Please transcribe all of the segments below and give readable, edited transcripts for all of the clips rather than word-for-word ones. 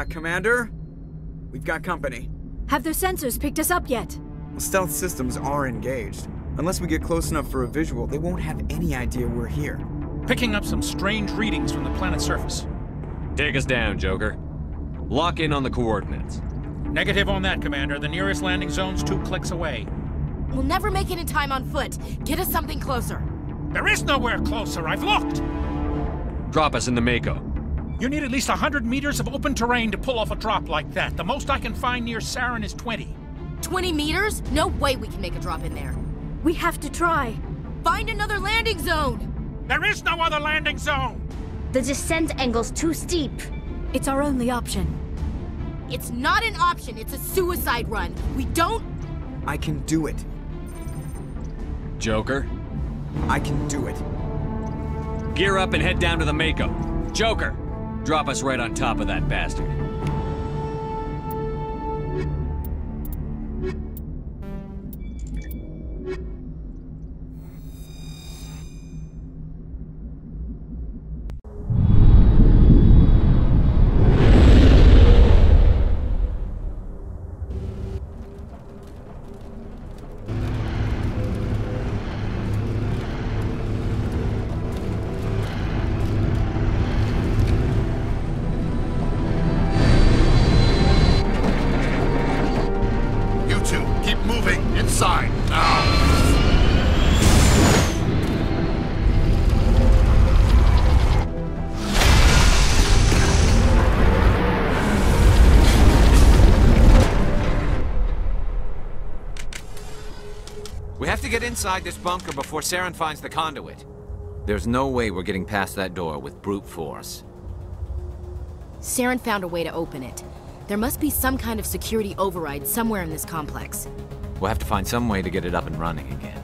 Commander? We've got company. Have their sensors picked us up yet? Well, stealth systems are engaged. Unless we get close enough for a visual, they won't have any idea we're here. Picking up some strange readings from the planet's surface. Take us down, Joker. Lock in on the coordinates. Negative on that, Commander. The nearest landing zone's 2 clicks away. We'll never make it in time on foot. Get us something closer. There is nowhere closer. I've looked. Drop us in the Mako. You need at least 100 meters of open terrain to pull off a drop like that. The most I can find near Saren is 20. 20 meters? No way we can make a drop in there. We have to try. Find another landing zone! There is no other landing zone! The descent angle's too steep. It's our only option. It's not an option, it's a suicide run. We don't... I can do it. Joker, I can do it. gear up and head down to the Mako. Joker, drop us right on top of that bastard. We have to get inside this bunker before Saren finds the conduit. There's no way we're getting past that door with brute force. Saren found a way to open it. There must be some kind of security override somewhere in this complex. We'll have to find some way to get it up and running again.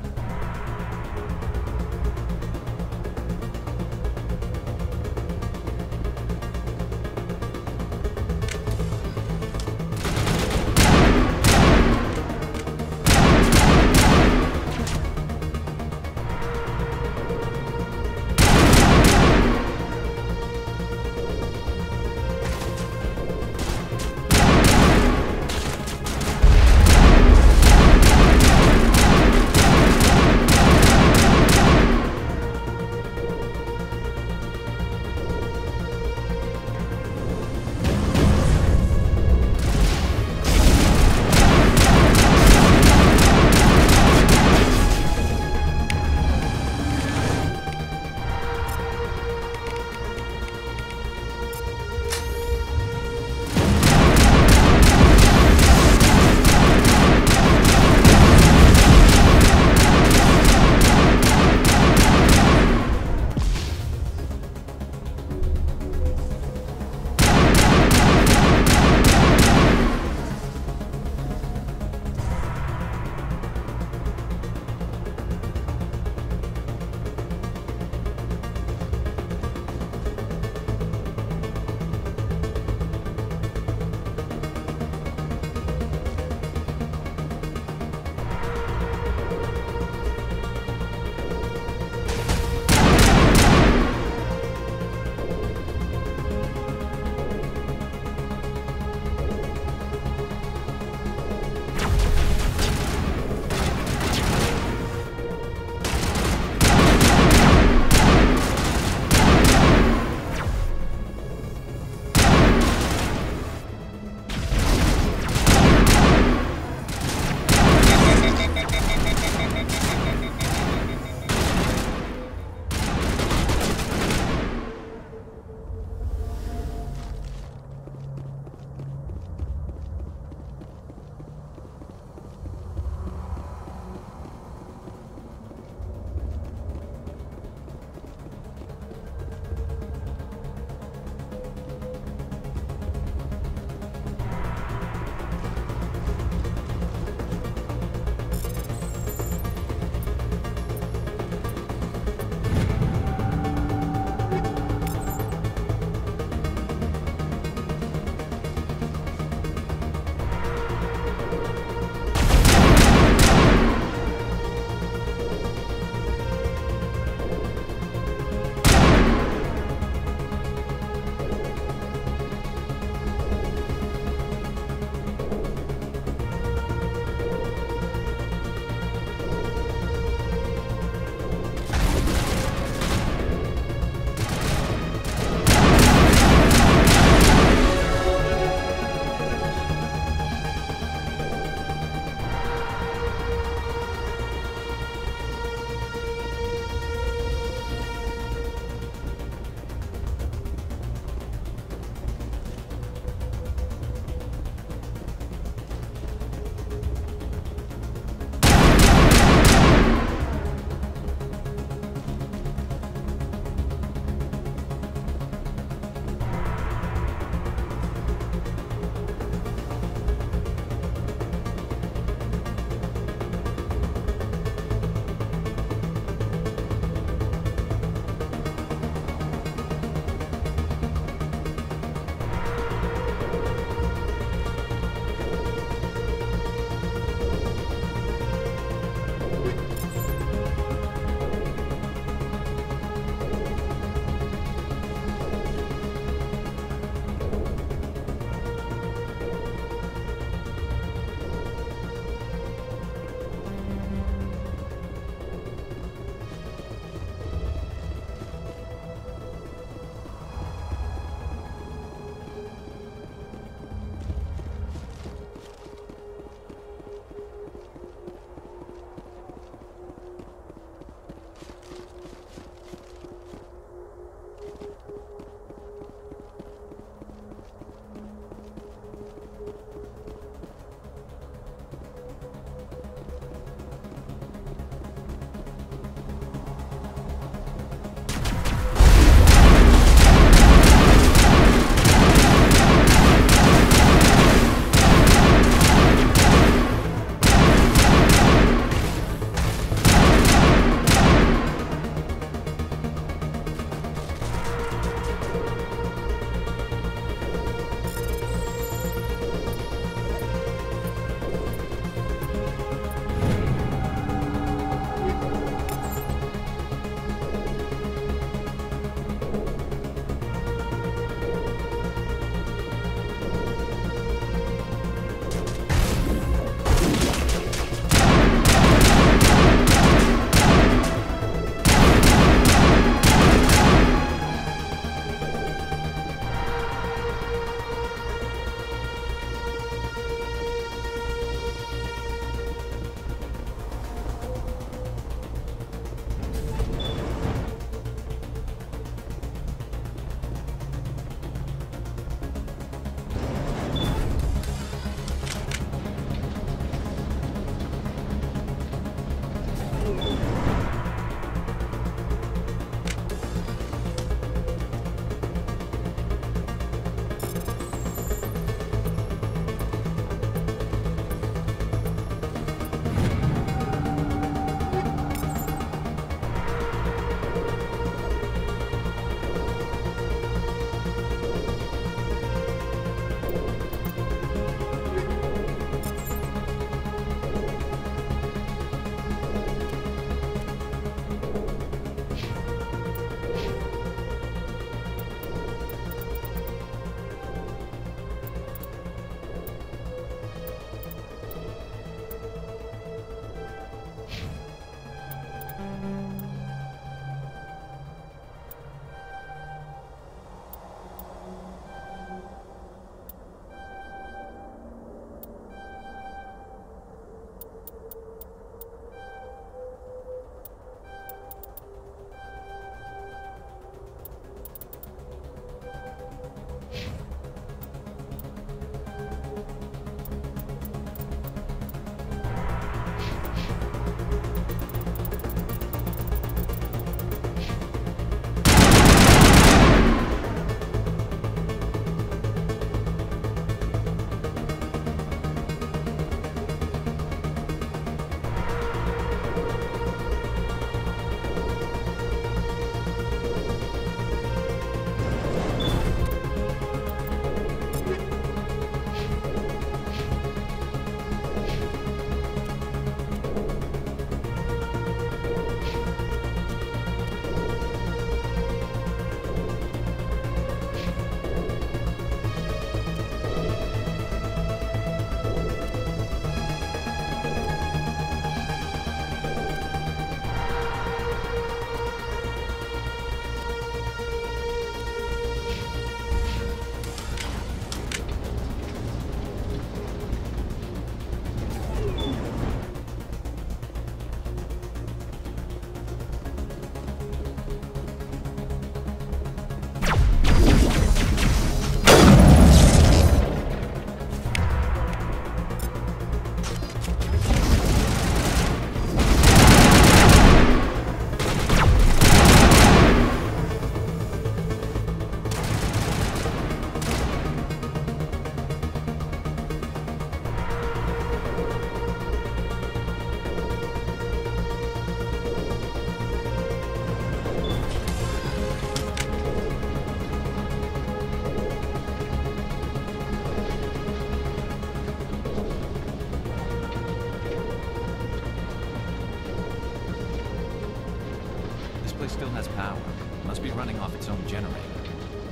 power. It must be running off its own generator.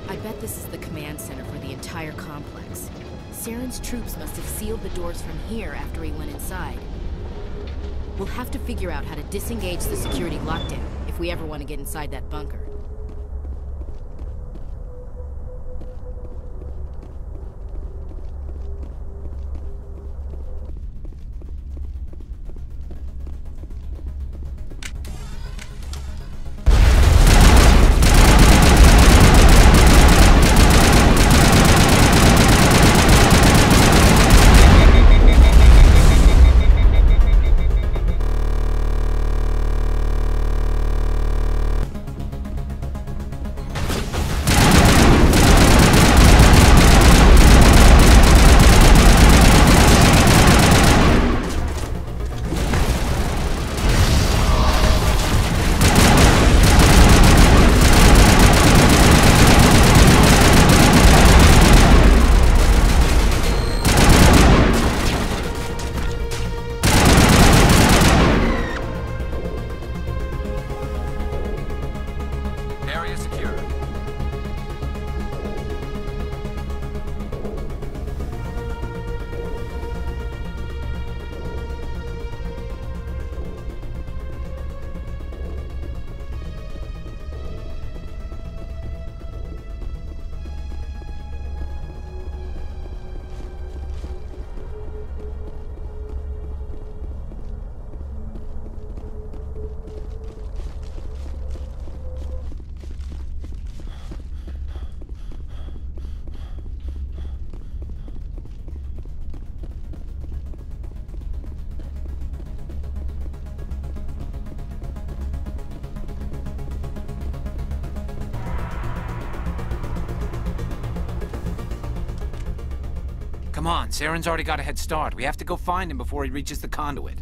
I bet this is the command center for the entire complex. Saren's troops must have sealed the doors from here after he went inside. We'll have to figure out how to disengage the security lockdown if we ever want to get inside that bunker. Come on, Saren's already got a head start. We have to go find him before he reaches the conduit.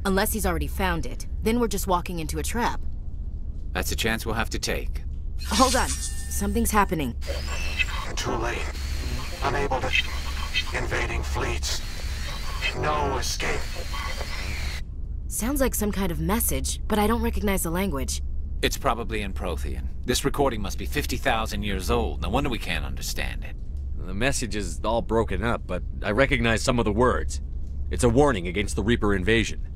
Unless he's already found it. Then we're just walking into a trap. That's a chance we'll have to take. Hold on. Something's happening. Too late. Unable to... Invading fleets. No escape. Sounds like some kind of message, but I don't recognize the language. It's probably in Prothean. This recording must be 50,000 years old. No wonder we can't understand it. The message is all broken up, but I recognize some of the words. It's a warning against the Reaper invasion.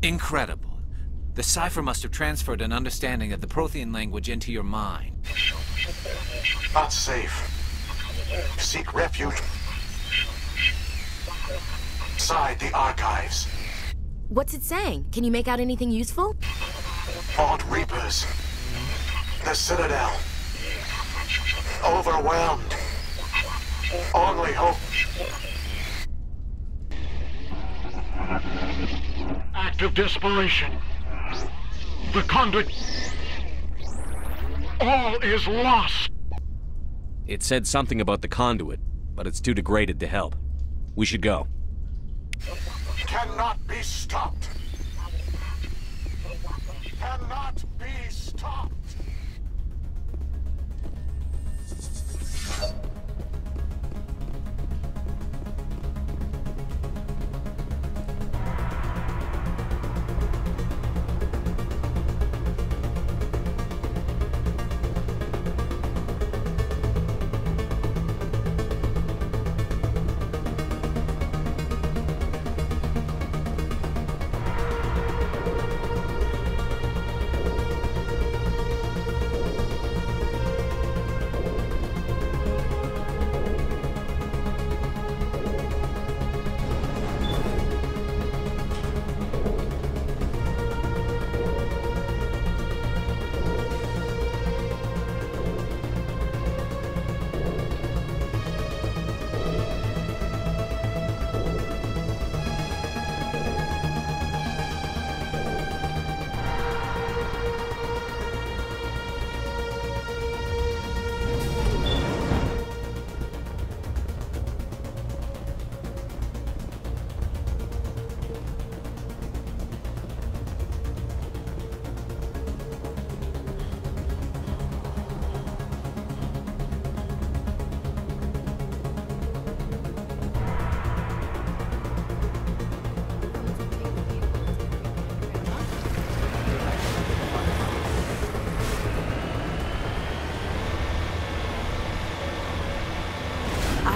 Incredible. The cipher must have transferred an understanding of the Prothean language into your mind. Not safe. Seek refuge. Inside the archives. What's it saying? Can you make out anything useful? Fought Reapers. The Citadel. Overwhelmed. Only hope. Act of desperation. The conduit. All is lost. It said something about the conduit, but it's too degraded to help. We should go. Cannot be stopped. Cannot be stopped.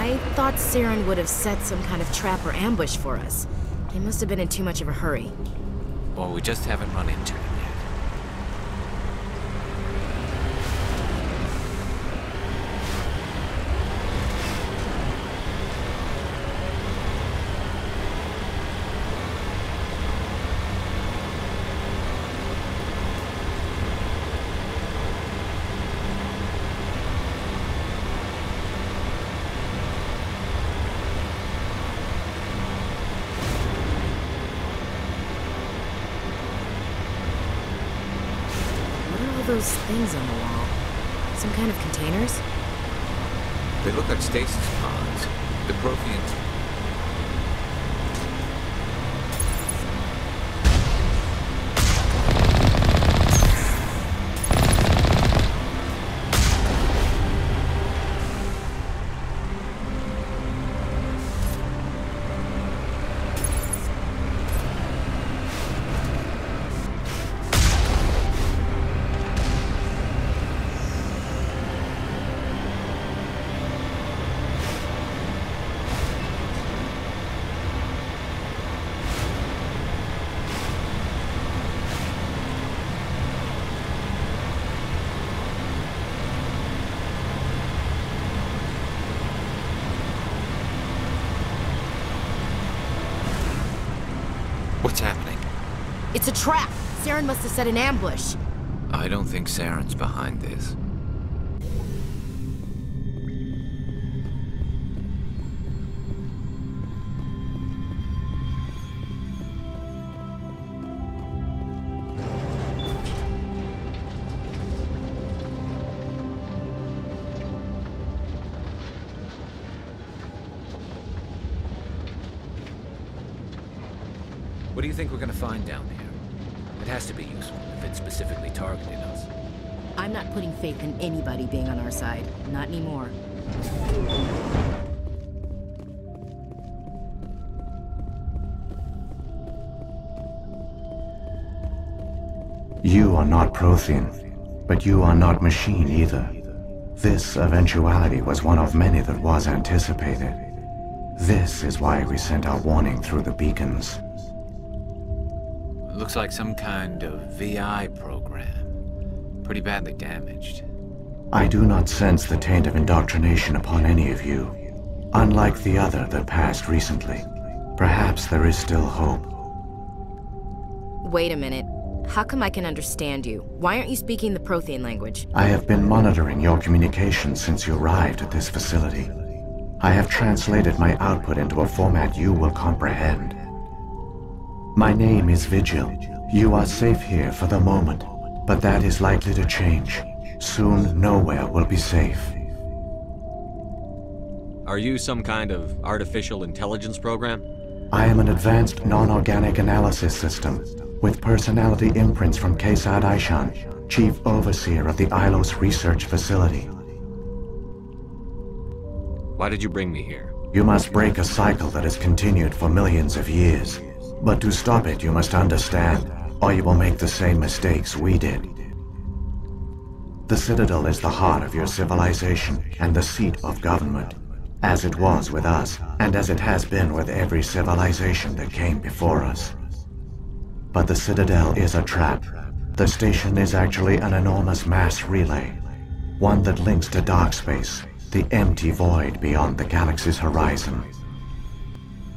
I thought Saren would have set some kind of trap or ambush for us. He must have been in too much of a hurry. Or we just haven't run into him yet. Those things on the wall. Some kind of containers? They look like stasis pods. The Protheans... What's happening? It's a trap! Saren must have set an ambush. I don't think Saren's behind this. What do you think we're gonna find down here? It has to be useful if it's specifically targeted us. I'm not putting faith in anybody being on our side. Not anymore. You are not Prothean, but you are not machine either. This eventuality was one of many that was anticipated. This is why we sent our warning through the beacons. It looks like some kind of VI program. Pretty badly damaged. I do not sense the taint of indoctrination upon any of you. Unlike the other that passed recently. Perhaps there is still hope. Wait a minute. How come I can understand you? Why aren't you speaking the Prothean language? I have been monitoring your communications since you arrived at this facility. I have translated my output into a format you will comprehend. My name is Vigil. You are safe here for the moment, but that is likely to change. Soon, nowhere will be safe. Are you some kind of artificial intelligence program? I am an advanced non-organic analysis system, with personality imprints from Kesad Aishan, Chief Overseer of the Ilos Research Facility. Why did you bring me here? You must break a cycle that has continued for millions of years. But to stop it, you must understand, or you will make the same mistakes we did. The Citadel is the heart of your civilization and the seat of government, as it was with us, and as it has been with every civilization that came before us. But the Citadel is a trap. The station is actually an enormous mass relay, one that links to dark space, the empty void beyond the galaxy's horizon.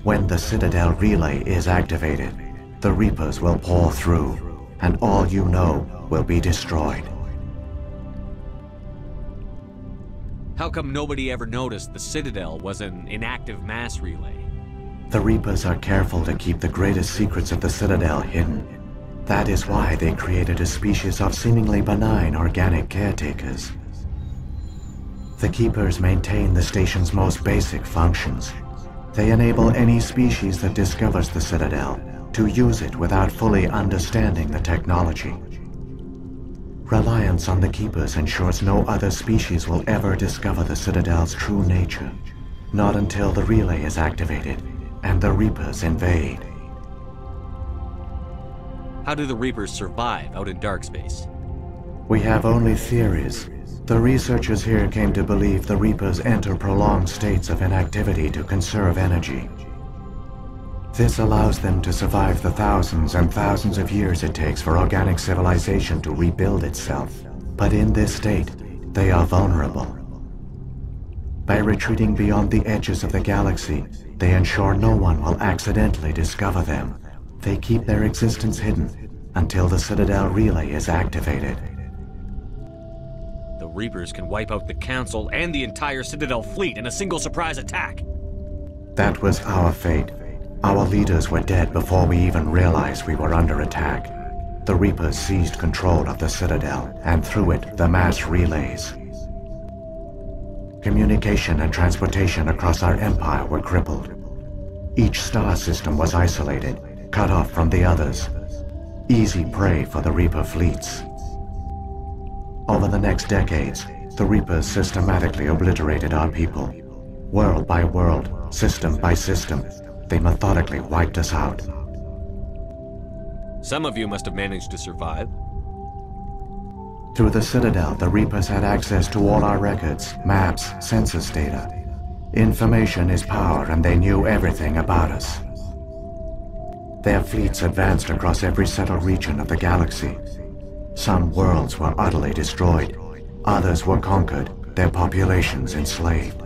When the Citadel relay is activated, the Reapers will pour through, and all you know will be destroyed. How come nobody ever noticed the Citadel was an inactive mass relay? The Reapers are careful to keep the greatest secrets of the Citadel hidden. That is why they created a species of seemingly benign organic caretakers. The Keepers maintain the station's most basic functions. They enable any species that discovers the Citadel to use it without fully understanding the technology. Reliance on the Keepers ensures no other species will ever discover the Citadel's true nature. Not until the relay is activated and the Reapers invade. How do the Reapers survive out in dark space? We have only theories. The researchers here came to believe the Reapers enter prolonged states of inactivity to conserve energy. This allows them to survive the thousands and thousands of years it takes for organic civilization to rebuild itself. But in this state, they are vulnerable. By retreating beyond the edges of the galaxy, they ensure no one will accidentally discover them. They keep their existence hidden until the Citadel relay is activated. The Reapers can wipe out the Council and the entire Citadel fleet in a single surprise attack. That was our fate. Our leaders were dead before we even realized we were under attack. The Reapers seized control of the Citadel, and through it, the mass relays. Communication and transportation across our empire were crippled. Each star system was isolated, cut off from the others. Easy prey for the Reaper fleets. Over the next decades, the Reapers systematically obliterated our people. World by world, system by system, they methodically wiped us out. Some of you must have managed to survive. Through the Citadel, the Reapers had access to all our records, maps, census data. Information is power, and they knew everything about us. Their fleets advanced across every settled region of the galaxy. Some worlds were utterly destroyed, others were conquered, their populations enslaved.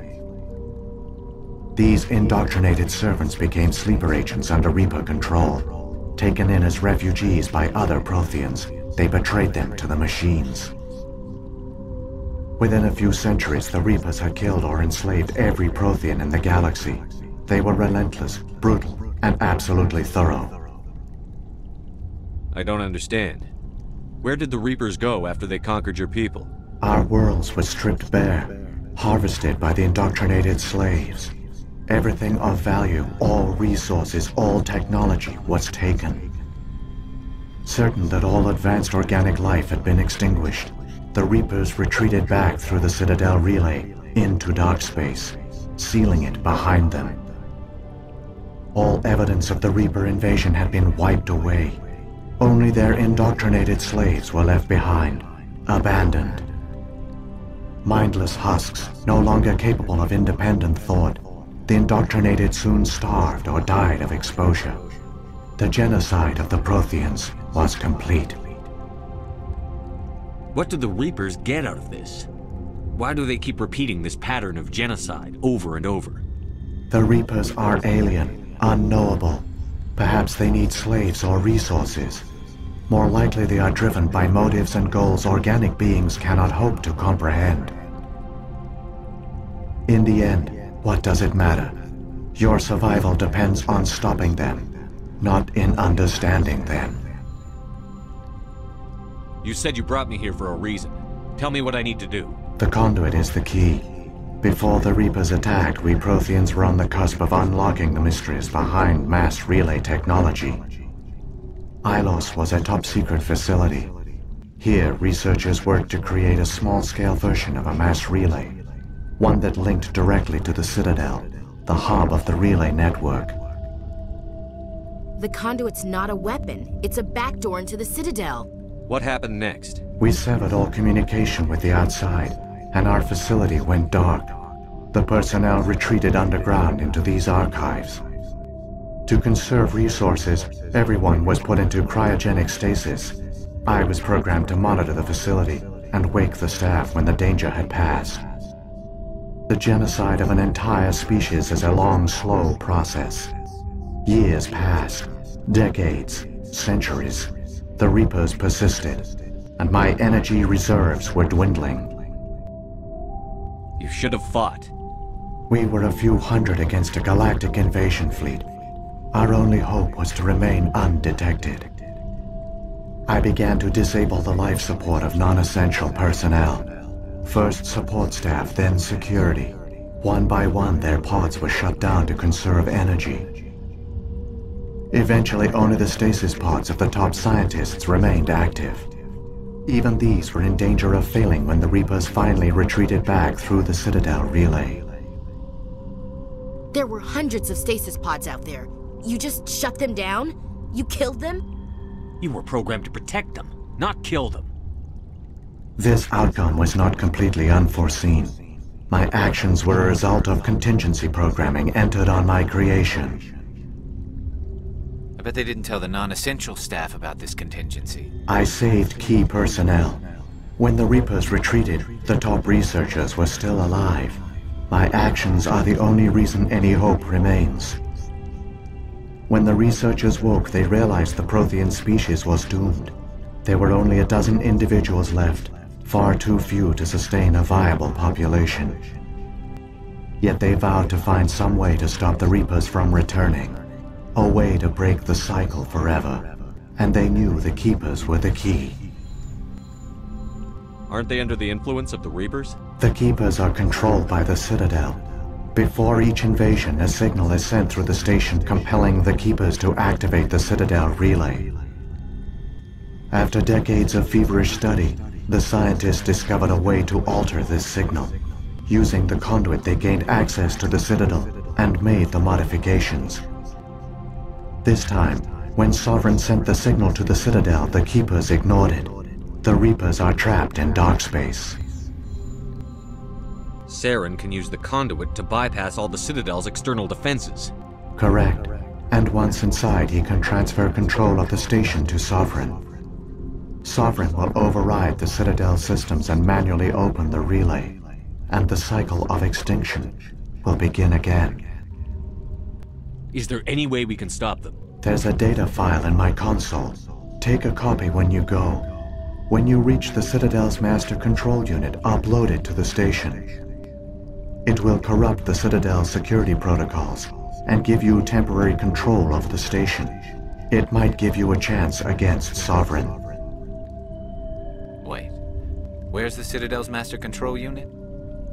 These indoctrinated servants became sleeper agents under Reaper control. Taken in as refugees by other Protheans, they betrayed them to the machines. Within a few centuries, the Reapers had killed or enslaved every Prothean in the galaxy. They were relentless, brutal, and absolutely thorough. I don't understand. Where did the Reapers go after they conquered your people? Our worlds were stripped bare, harvested by the indoctrinated slaves. Everything of value, all resources, all technology was taken. Certain that all advanced organic life had been extinguished, the Reapers retreated back through the Citadel relay into dark space, sealing it behind them. All evidence of the Reaper invasion had been wiped away. Only their indoctrinated slaves were left behind, abandoned. Mindless husks, no longer capable of independent thought, the indoctrinated soon starved or died of exposure. The genocide of the Protheans was complete. What do the Reapers get out of this? Why do they keep repeating this pattern of genocide over and over? The Reapers are alien, unknowable. Perhaps they need slaves or resources. More likely they are driven by motives and goals organic beings cannot hope to comprehend. In the end, what does it matter? Your survival depends on stopping them, not in understanding them. You said you brought me here for a reason. Tell me what I need to do. The conduit is the key. Before the Reapers attacked, we Protheans were on the cusp of unlocking the mysteries behind mass relay technology. Ilos was a top-secret facility. Here, researchers worked to create a small-scale version of a mass relay, one that linked directly to the Citadel, the hub of the relay network. The conduit's not a weapon. It's a backdoor into the Citadel. What happened next? We severed all communication with the outside, and our facility went dark. The personnel retreated underground into these archives. To conserve resources, everyone was put into cryogenic stasis. I was programmed to monitor the facility and wake the staff when the danger had passed. The genocide of an entire species is a long, slow process. Years passed, decades, centuries. The Reapers persisted, and my energy reserves were dwindling. You should have fought. We were a few hundred against a galactic invasion fleet. Our only hope was to remain undetected. I began to disable the life support of non-essential personnel. First support staff, then security. One by one, their pods were shut down to conserve energy. Eventually, only the stasis pods of the top scientists remained active. Even these were in danger of failing when the Reapers finally retreated back through the Citadel relay. There were hundreds of stasis pods out there. You just shut them down? You killed them? You were programmed to protect them, not kill them. This outcome was not completely unforeseen. My actions were a result of contingency programming entered on my creation. I bet they didn't tell the non-essential staff about this contingency. I saved key personnel. When the Reapers retreated, the top researchers were still alive. My actions are the only reason any hope remains. When the researchers woke, they realized the Prothean species was doomed. There were only a dozen individuals left, far too few to sustain a viable population. Yet they vowed to find some way to stop the Reapers from returning. A way to break the cycle forever. And they knew the Keepers were the key. Aren't they under the influence of the Reapers? The Keepers are controlled by the Citadel. Before each invasion, a signal is sent through the station compelling the Keepers to activate the Citadel relay. After decades of feverish study, the scientists discovered a way to alter this signal. Using the conduit, they gained access to the Citadel and made the modifications. This time, when Sovereign sent the signal to the Citadel, the Keepers ignored it. The Reapers are trapped in dark space. Saren can use the conduit to bypass all the Citadel's external defenses. Correct. And once inside, he can transfer control of the station to Sovereign. Sovereign will override the Citadel systems and manually open the relay. And the cycle of extinction will begin again. Is there any way we can stop them? There's a data file in my console. Take a copy when you go. When you reach the Citadel's master control unit, upload it to the station. It will corrupt the Citadel's security protocols and give you temporary control of the station. It might give you a chance against Sovereign. Wait, where's the Citadel's master control unit?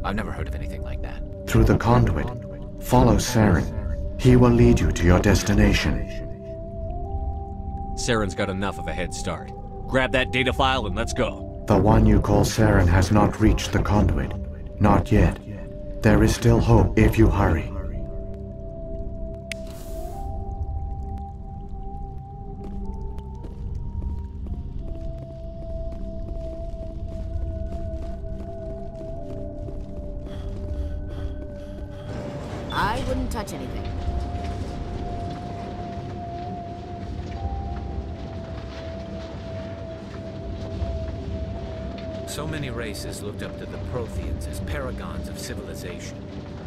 I've never heard of anything like that. Through the conduit, follow Saren. He will lead you to your destination. Saren's got enough of a head start. Grab that data file and let's go. The one you call Saren has not reached the conduit. Not yet. There is still hope if you hurry. I wouldn't touch anything. So many races looked up to the Protheans as paragons of civilization.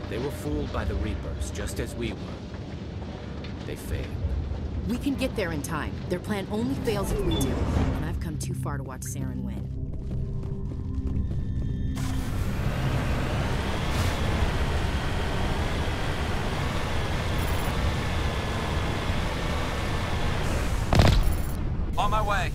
They were fooled by the Reapers, just as we were. They failed. We can get there in time. Their plan only fails if we do. And I've come too far to watch Saren win. On my way.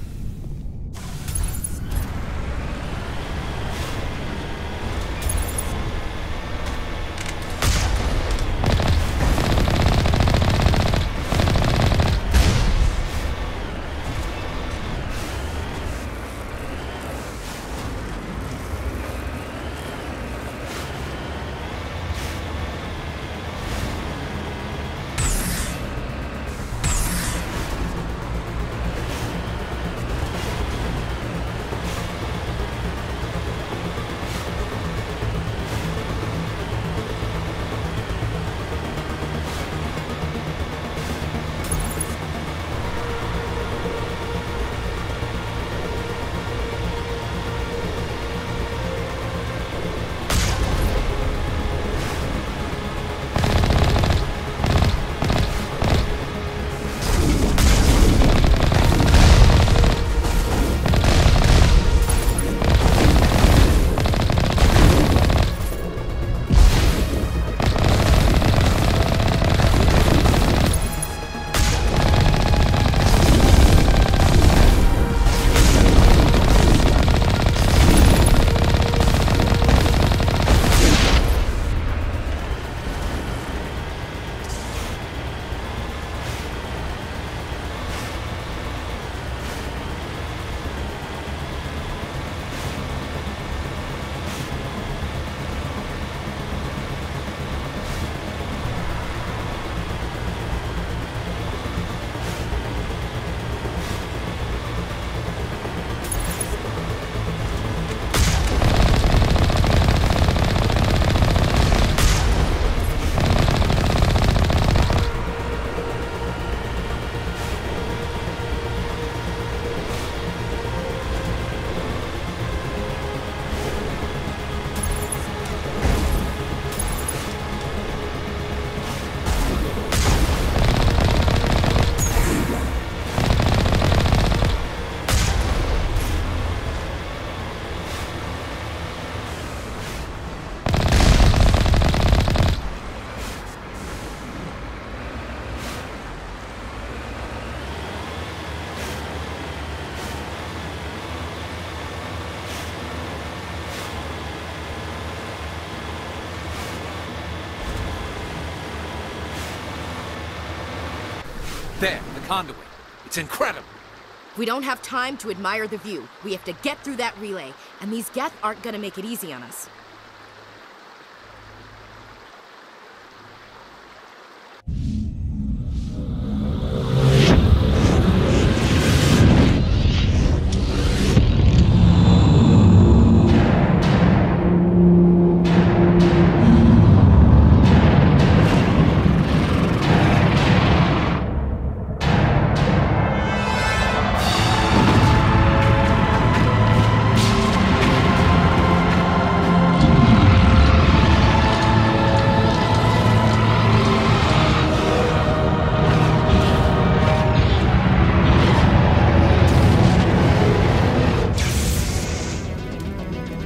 There, the conduit. It's incredible. We don't have time to admire the view. We have to get through that relay, and these Geth aren't gonna make it easy on us.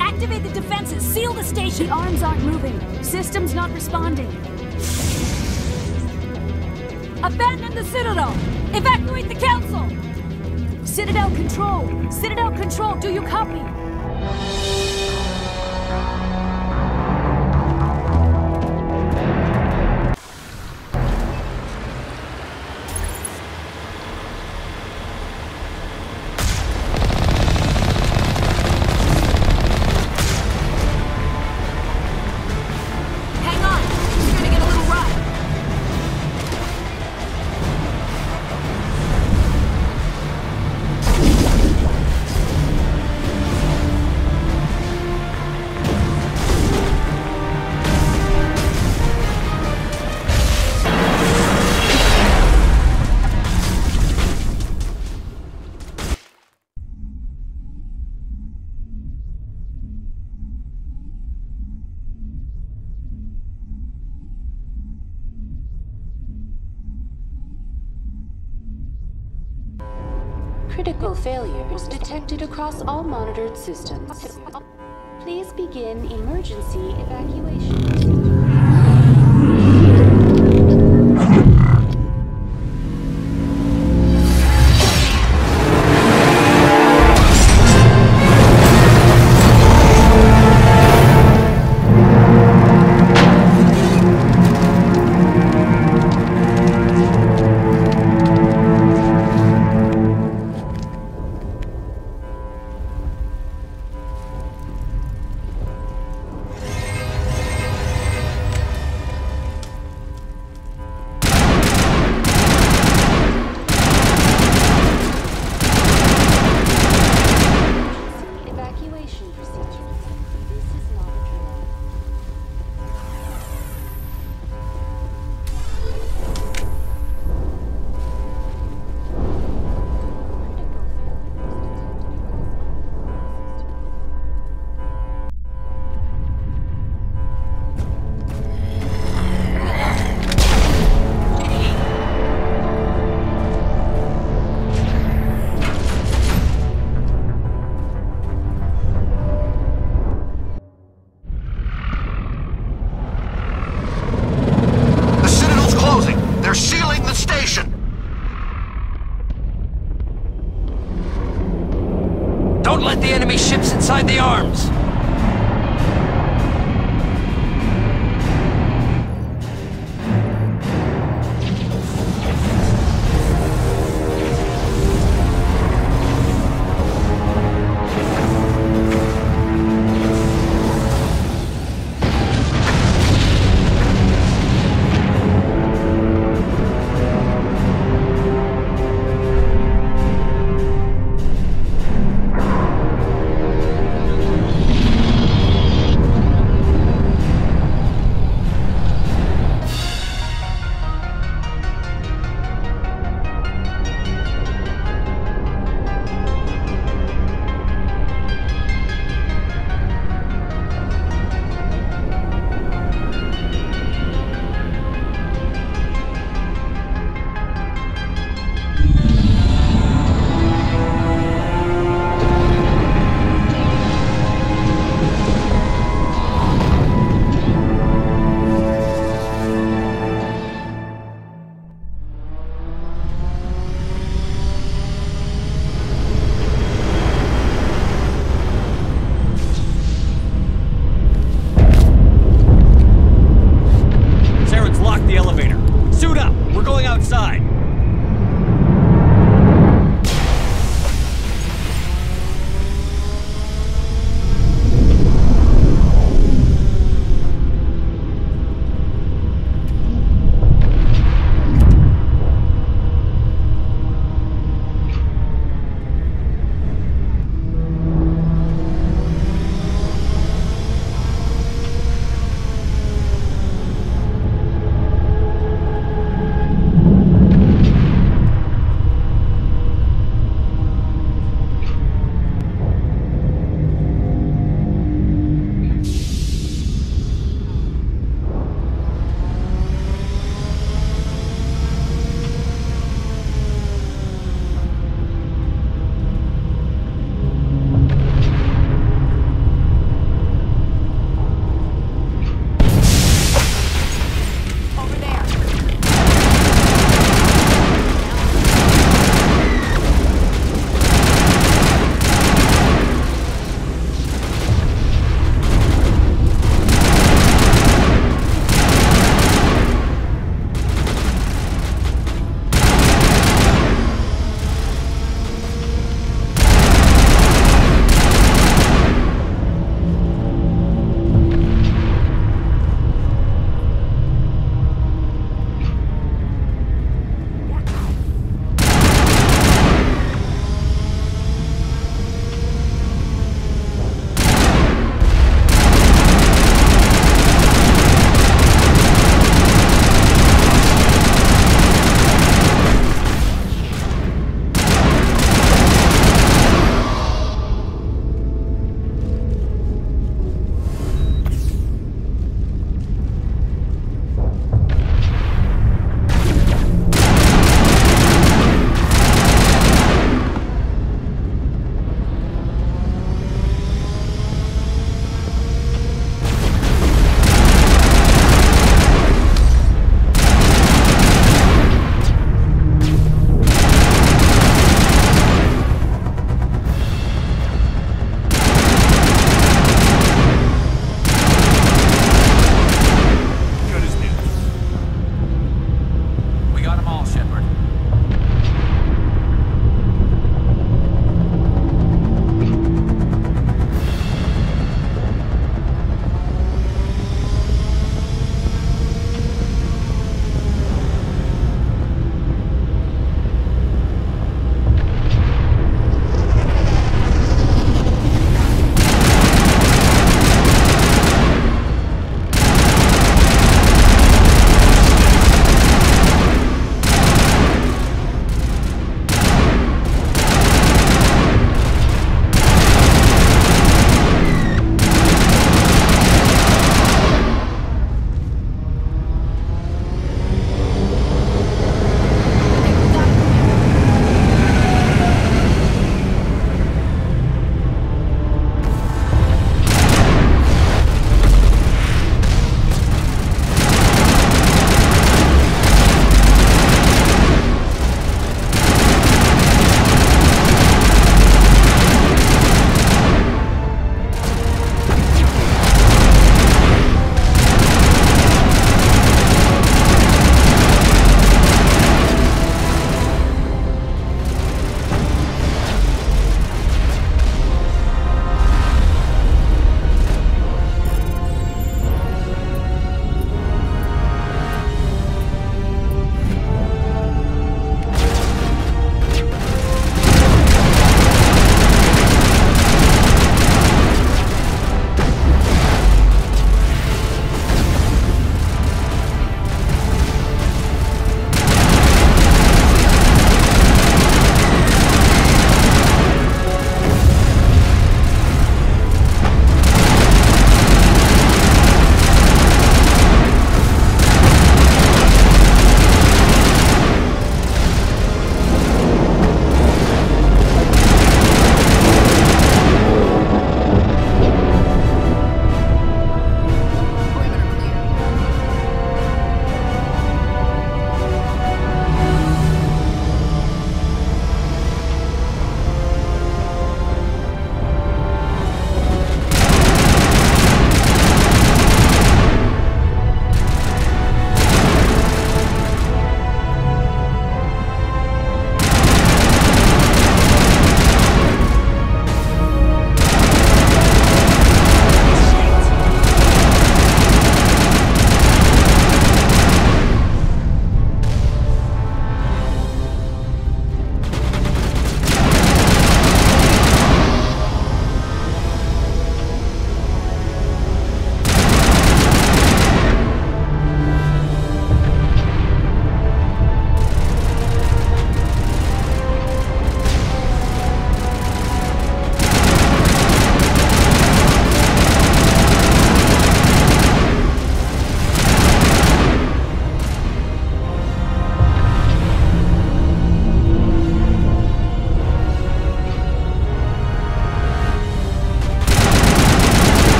Activate the defenses! Seal the station! The arms aren't moving. Systems not responding. Abandon the Citadel! Evacuate the Council! Citadel Control! Citadel Control, do you copy? Critical failures detected across all monitored systems. Please begin emergency evacuation.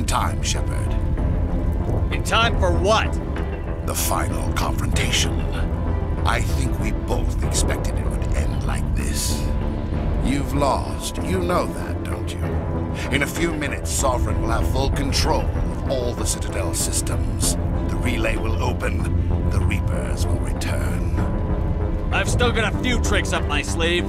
time, Shepard. In time for what? The final confrontation. I think we both expected it would end like this. You've lost. You know that, don't you? In a few minutes, Sovereign will have full control of all the Citadel systems. The relay will open. The Reapers will return. I've still got a few tricks up my sleeve.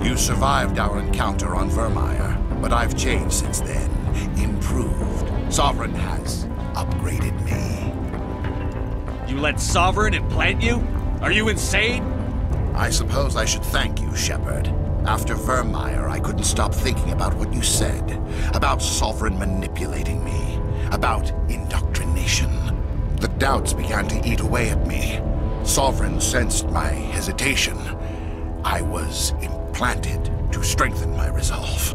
You survived our encounter on Virmire, but I've changed since then. Improved. Sovereign has upgraded me. You let Sovereign implant you? Are you insane? I suppose I should thank you, Shepard. After Virmire, I couldn't stop thinking about what you said. About Sovereign manipulating me. About indoctrination. The doubts began to eat away at me. Sovereign sensed my hesitation. I was implanted to strengthen my resolve.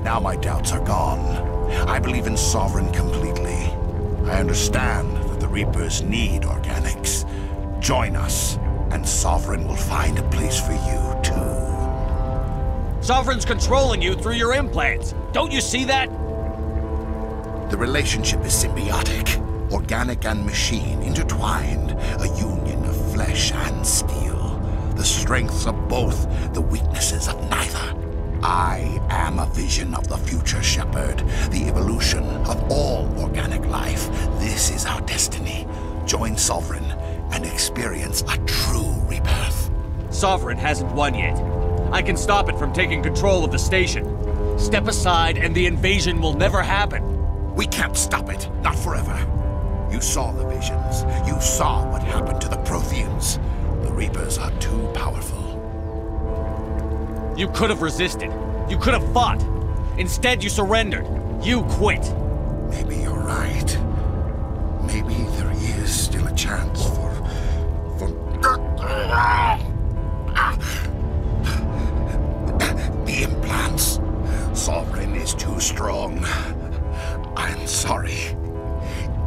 Now my doubts are gone. I believe in Sovereign completely. I understand that the Reapers need organics. Join us, and Sovereign will find a place for you, too. Sovereign's controlling you through your implants. Don't you see that? The relationship is symbiotic. Organic and machine intertwined. A union of flesh and steel. The strengths of both, the weaknesses of neither. I am a vision of the future, Shepard. The evolution of all organic life. This is our destiny. Join Sovereign and experience a true rebirth. Sovereign hasn't won yet. I can stop it from taking control of the station. Step aside and the invasion will never happen. We can't stop it. Not forever. You saw the visions. You saw what happened to the Protheans. The Reapers are too powerful. You could have resisted. You could have fought. Instead, you surrendered. You quit. Maybe you're right. Maybe there is still a chance for... The implants. Sovereign is too strong. I'm sorry.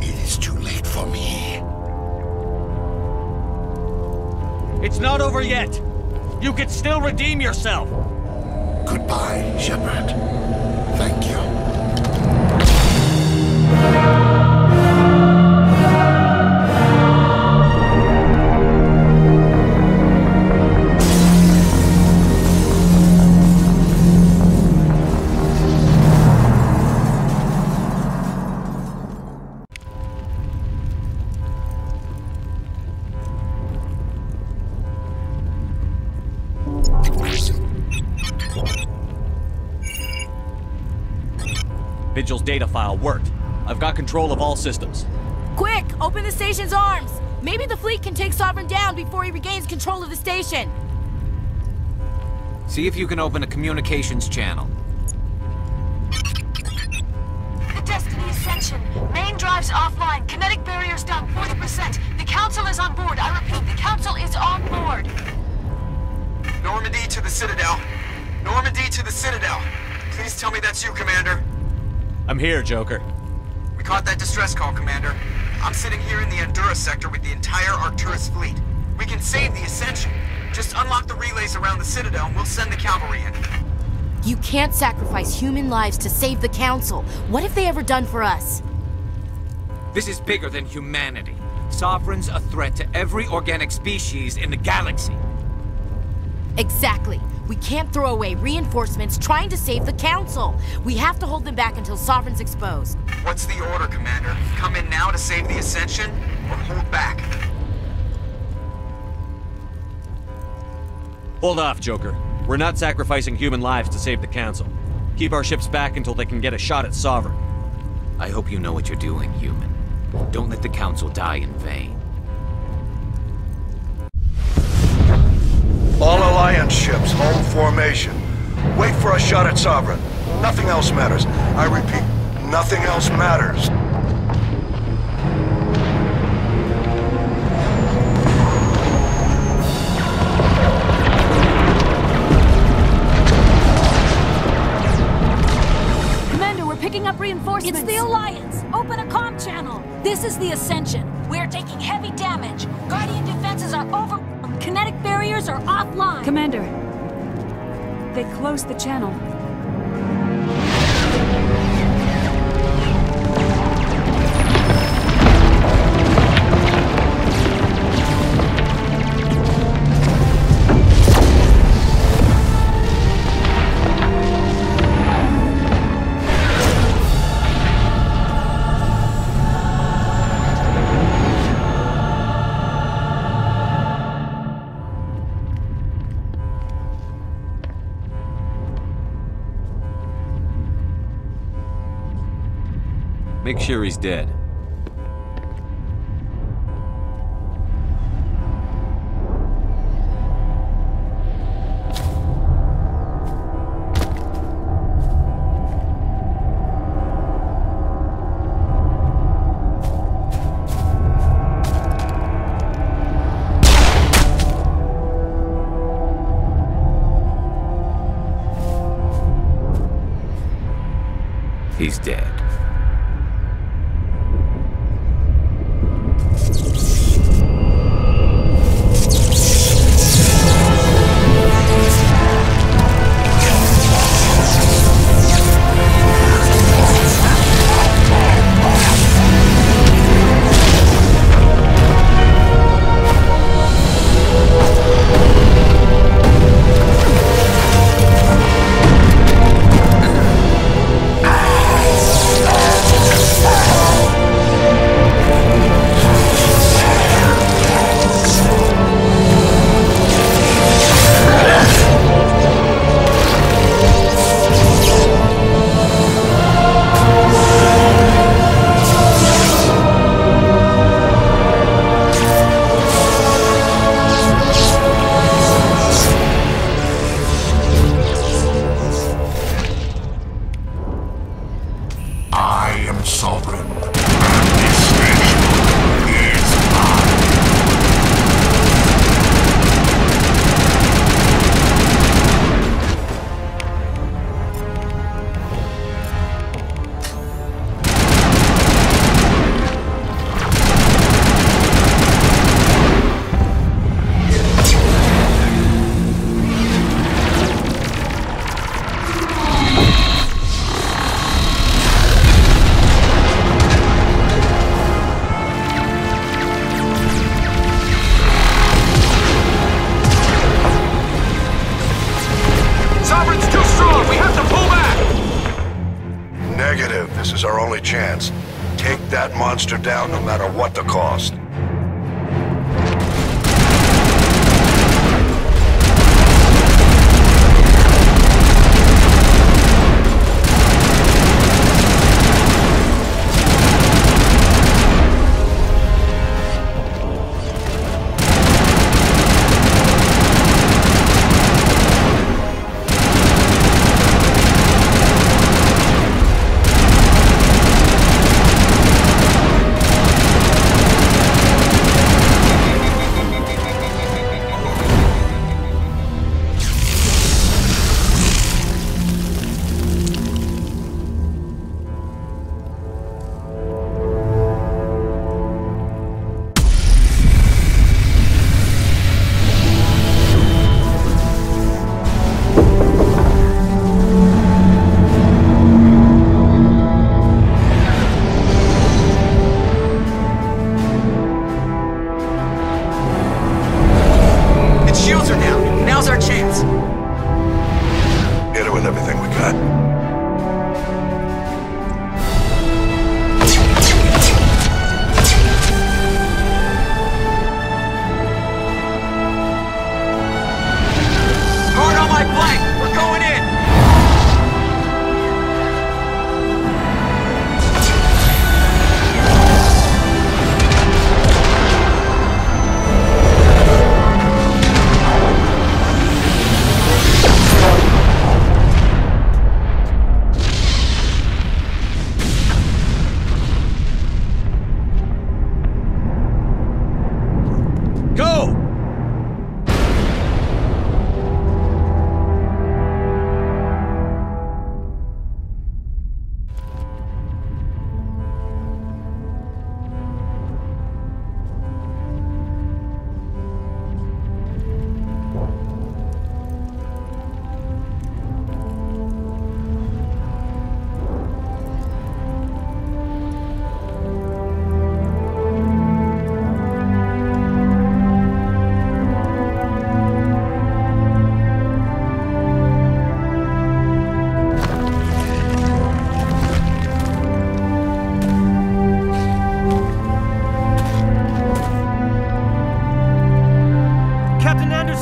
It is too late for me. It's not over yet. You can still redeem yourself. Goodbye, Shepard. Thank you. Vigil's data file worked. I've got control of all systems. Quick! Open the station's arms! Maybe the fleet can take Sovereign down before he regains control of the station. See if you can open a communications channel. The Destiny Ascension. Main drives offline. Kinetic barriers down 40%. The Council is on board. I repeat, the Council is on board. Normandy to the Citadel. Normandy to the Citadel. Please tell me that's you, Commander. I'm here, Joker. We caught that distress call, Commander. I'm sitting here in the Endura sector with the entire Arcturus fleet. We can save the Ascension. Just unlock the relays around the Citadel and we'll send the cavalry in. You can't sacrifice human lives to save the Council. What have they ever done for us? This is bigger than humanity. Sovereign's a threat to every organic species in the galaxy. Exactly. We can't throw away reinforcements trying to save the Council. We have to hold them back until Sovereign's exposed. What's the order, Commander? Come in now to save the Ascension, or hold back? Hold off, Joker. We're not sacrificing human lives to save the Council. Keep our ships back until they can get a shot at Sovereign. I hope you know what you're doing, human. Don't let the Council die in vain. All Alliance ships, hold formation. Wait for a shot at Sovereign. Nothing else matters. I repeat, nothing else matters. Commander, we're picking up reinforcements. It's the Alliance. Open a comm channel. This is the Ascension. We're taking heavy damage. Guardian defenses are over. Kinetic barriers are offline. Commander, they closed the channel. Make sure he's dead. He's dead. This is our only chance. Take that monster down no matter what the cost.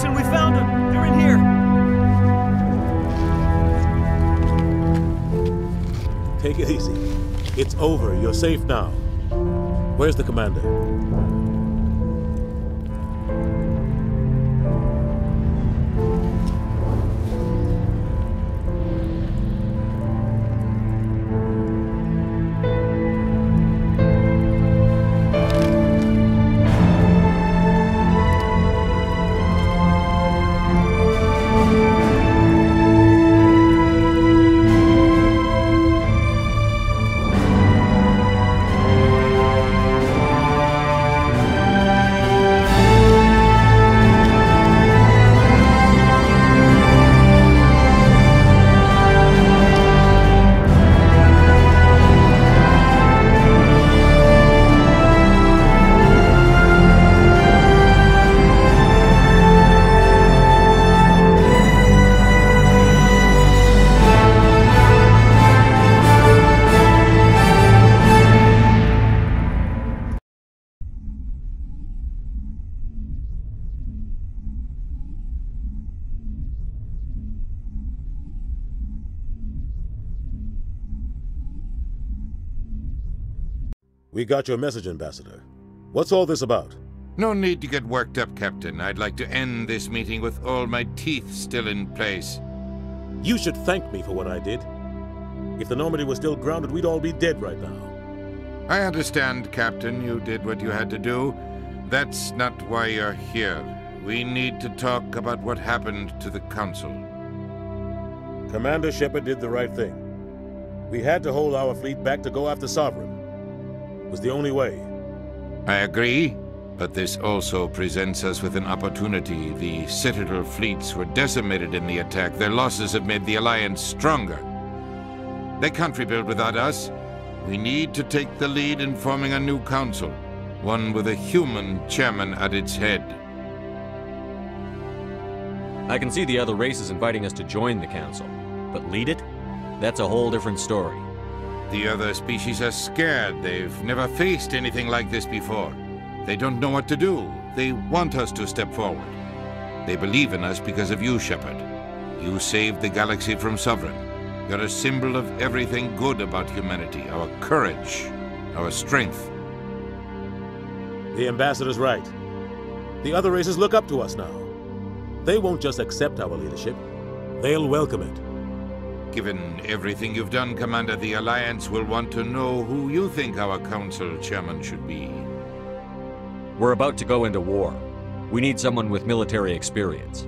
We found them. They're in here. Take it easy. It's over. You're safe now. Where's the commander? We got your message, Ambassador. What's all this about? No need to get worked up, Captain. I'd like to end this meeting with all my teeth still in place. You should thank me for what I did. If the Normandy was still grounded, we'd all be dead right now. I understand, Captain. You did what you had to do. That's not why you're here. We need to talk about what happened to the Council. Commander Shepard did the right thing. We had to hold our fleet back to go after Sovereign. It was the only way. I agree, but this also presents us with an opportunity. The Citadel fleets were decimated in the attack. Their losses have made the Alliance stronger. They can't rebuild without us. We need to take the lead in forming a new council, one with a human chairman at its head. I can see the other races inviting us to join the council, but lead it? That's a whole different story. The other species are scared. They've never faced anything like this before. They don't know what to do. They want us to step forward. They believe in us because of you, Shepard. You saved the galaxy from Sovereign. You're a symbol of everything good about humanity, our courage, our strength. The Ambassador's right. The other races look up to us now. They won't just accept our leadership. They'll welcome it. Given everything you've done, Commander, the Alliance will want to know who you think our council chairman should be. We're about to go into war. We need someone with military experience.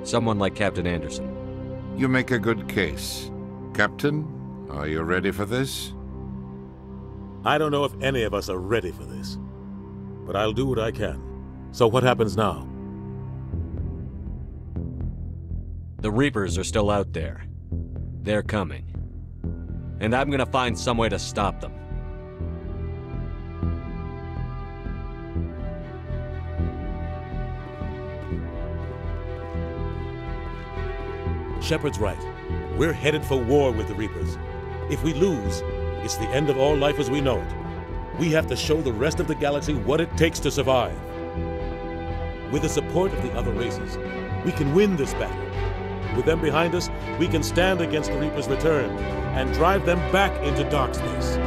Someone like Captain Anderson. You make a good case. Captain, are you ready for this? I don't know if any of us are ready for this, but I'll do what I can. So what happens now? The Reapers are still out there. They're coming. And I'm gonna find some way to stop them. Shepard's right. We're headed for war with the Reapers. If we lose, it's the end of all life as we know it. We have to show the rest of the galaxy what it takes to survive. With the support of the other races, we can win this battle. With them behind us, we can stand against the Reapers' return and drive them back into dark space.